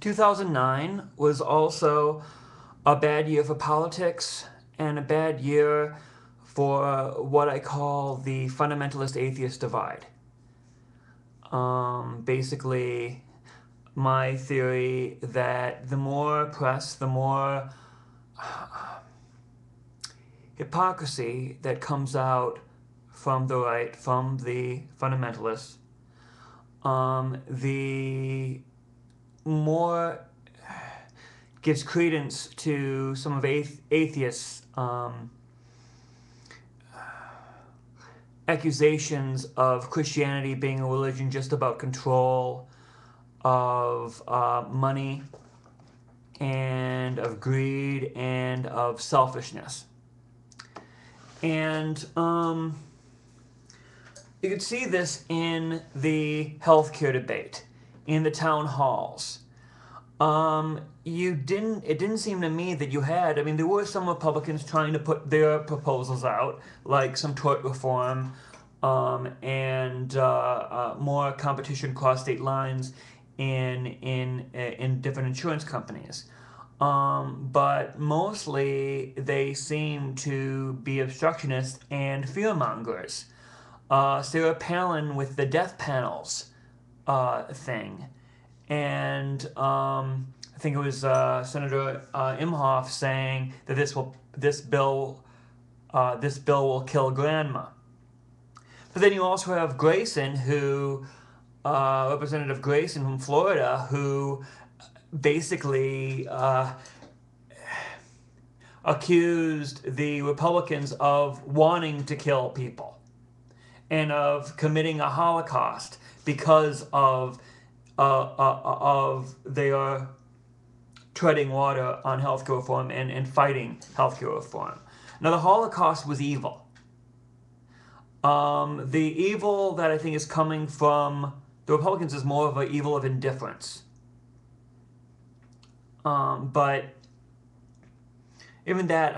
2009 was also a bad year for politics and a bad year for what I call the fundamentalist atheist divide. Basically, my theory that the more press, the more hypocrisy that comes out from the right, from the fundamentalists, the more gives credence to some of atheists' accusations of Christianity being a religion just about control, of money, and of greed, and of selfishness. And you could see this in the healthcare debate, in the town halls. It didn't seem to me that you had, I mean, there were some Republicans trying to put their proposals out, like some tort reform, and more competition across state lines in different insurance companies. But mostly they seem to be obstructionists and fearmongers. Sarah Palin with the death panels thing. And I think it was Senator Imhoff saying that this bill will kill grandma. But then you also have Grayson, Representative Grayson from Florida, who basically accused the Republicans of wanting to kill people and of committing a Holocaust because of their treading water on healthcare reform and fighting healthcare reform. Now, the Holocaust was evil. The evil that I think is coming from the Republicans is more of an evil of indifference. But even that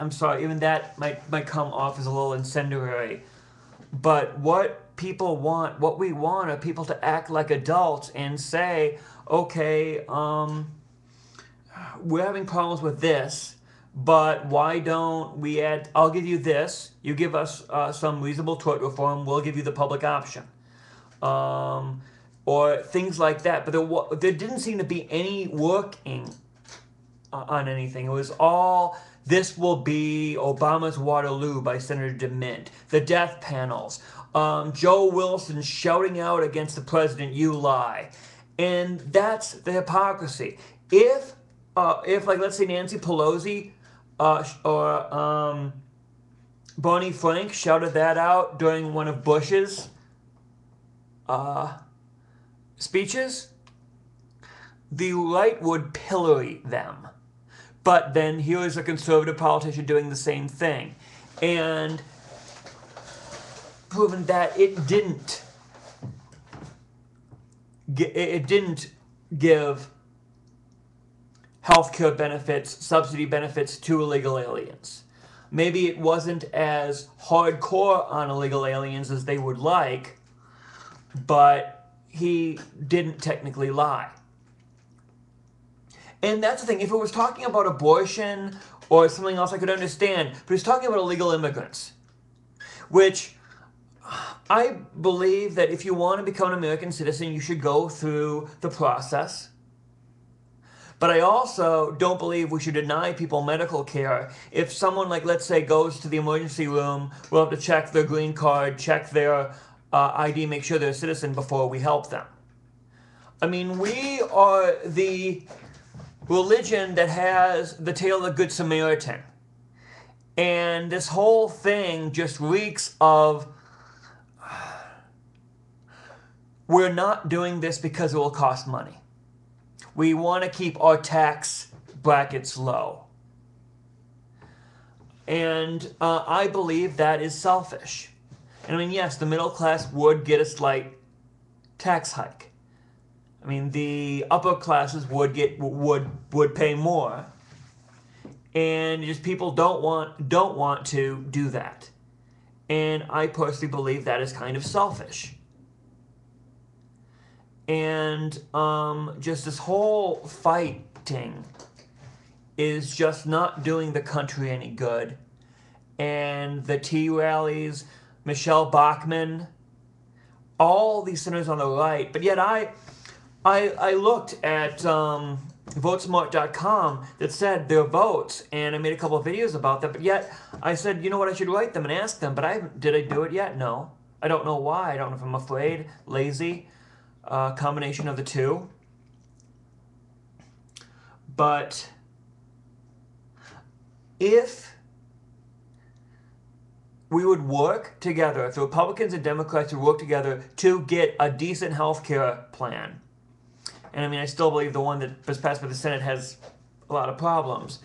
might come off as a little incendiary. But what we want are people to act like adults and say, okay, we're having problems with this, but why don't we I'll give you this, you give us some reasonable tort reform, we'll give you the public option. Or things like that. But there didn't seem to be any working on anything. It was all, this will be Obama's Waterloo by Senator DeMint. The death panels. Joe Wilson shouting out against the president, you lie. And that's the hypocrisy. If like, let's say Nancy Pelosi or Barney Frank shouted that out during one of Bush's speeches, the right would pillory them. But then here is a conservative politician doing the same thing. And proven that it didn't give healthcare benefits, subsidy benefits to illegal aliens. Maybe it wasn't as hardcore on illegal aliens as they would like, but he didn't technically lie. And that's the thing. If it was talking about abortion or something else, I could understand. But he's talking about illegal immigrants, which I believe that if you want to become an American citizen, you should go through the process. But I also don't believe we should deny people medical care. If someone, like, let's say, goes to the emergency room, we'll have to check their green card, check their ID, make sure they're a citizen before we help them. I mean, we are the religion that has the tale of the Good Samaritan. And this whole thing just reeks of, we're not doing this because it will cost money. We want to keep our tax brackets low. And I believe that is selfish. And I mean, yes, the middle class would get a slight tax hike. I mean, the upper classes would pay more, and just people don't want to do that. And I personally believe that is kind of selfish. And just this whole fighting is just not doing the country any good. And the tea rallies, Michelle Bachmann, all these senators on the right. But yet I looked at votesmart.com that said their votes, and I made a couple of videos about that. But yet I said, you know what, I should write them and ask them. But did I do it yet? No. I don't know why. I don't know if I'm afraid, lazy, combination of the two. But if we would work together, if the Republicans and Democrats would work together to get a decent health care plan, and I mean, I still believe the one that was passed by the Senate has a lot of problems,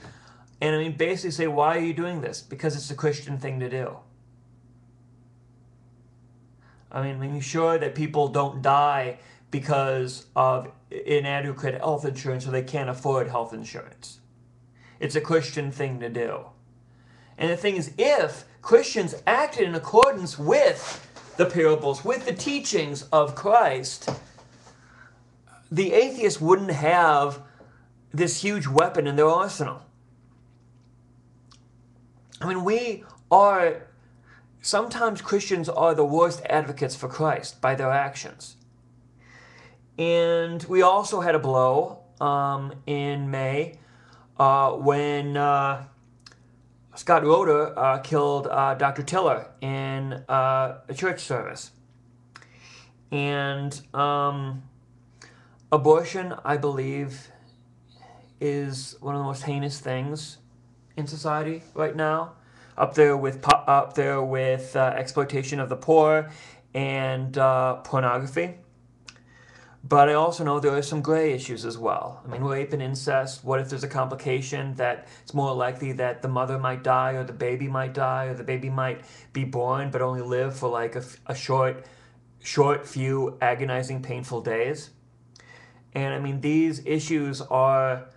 and I mean, basically say, why are you doing this? Because it's the Christian thing to do. I mean, making sure that people don't die because of inadequate health insurance or they can't afford health insurance. It's a Christian thing to do. And the thing is, if Christians acted in accordance with the parables, with the teachings of Christ, the atheists wouldn't have this huge weapon in their arsenal. I mean, sometimes Christians are the worst advocates for Christ by their actions. And we also had a blow in May when Scott Roeder killed Dr. Tiller in a church service. And abortion, I believe, is one of the most heinous things in society right now. Up there with exploitation of the poor and pornography. But I also know there are some gray issues as well. I mean, rape and incest. What if there's a complication that it's more likely that the mother might die, or the baby might die, or the baby might be born but only live for like a short few agonizing, painful days. And I mean, these issues are,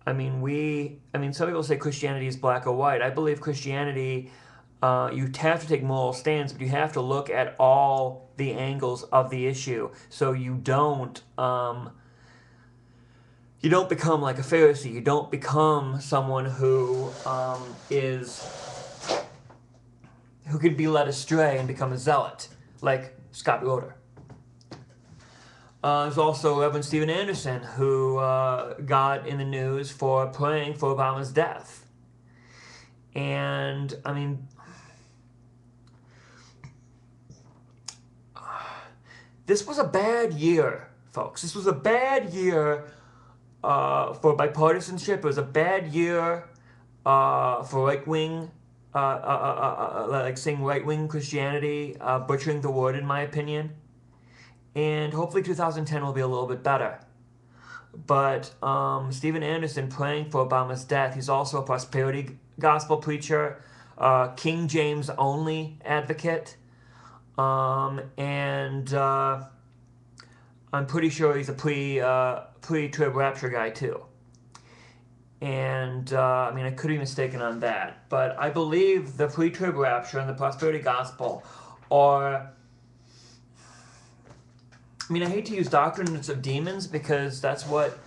some people say Christianity is black or white. I believe Christianity, you have to take moral stands, but you have to look at all the angles of the issue, so you don't become like a Pharisee. You don't become someone who could be led astray and become a zealot, like Scott Roeder. There's also Reverend Steven Anderson, who got in the news for praying for Obama's death. And, I mean, this was a bad year, folks. This was a bad year for bipartisanship. It was a bad year for right-wing, saying right-wing Christianity, butchering the word, in my opinion. And hopefully 2010 will be a little bit better. But Steven Anderson praying for Obama's death. He's also a prosperity gospel preacher, King James only advocate. And I'm pretty sure he's a pre-trib rapture guy too. And I could be mistaken on that, but I believe the pre-trib rapture and the prosperity gospel are, I hate to use doctrines of demons because that's what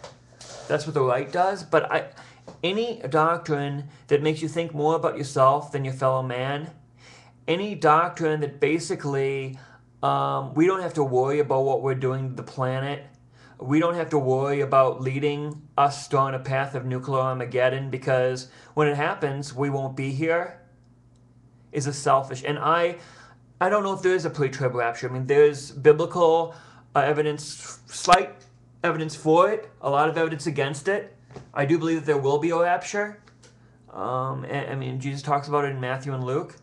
the right does, but any doctrine that makes you think more about yourself than your fellow man, any doctrine that basically we don't have to worry about what we're doing to the planet, we don't have to worry about leading us down a path of nuclear Armageddon because when it happens, we won't be here, is a selfish. And I don't know if there is a pre-trib rapture. There's biblical evidence, slight evidence for it, a lot of evidence against it. I do believe that there will be a rapture. Jesus talks about it in Matthew and Luke.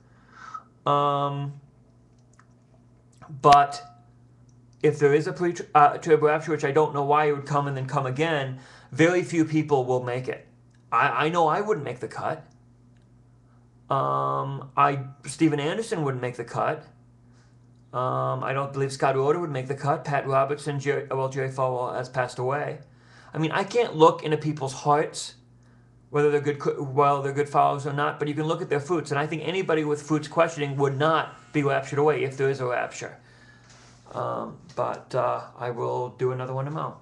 But if there is a pre-trib rapture, which I don't know why it would come and then come again, very few people will make it. I know I wouldn't make the cut. Steven Anderson wouldn't make the cut. I don't believe Scott Roeder would make the cut. Pat Robertson, Jerry Falwell has passed away. I can't look into people's hearts, whether they're good followers or not, but you can look at their fruits. And I think anybody with fruits questioning would not be raptured away if there is a rapture. but I will do another one tomorrow.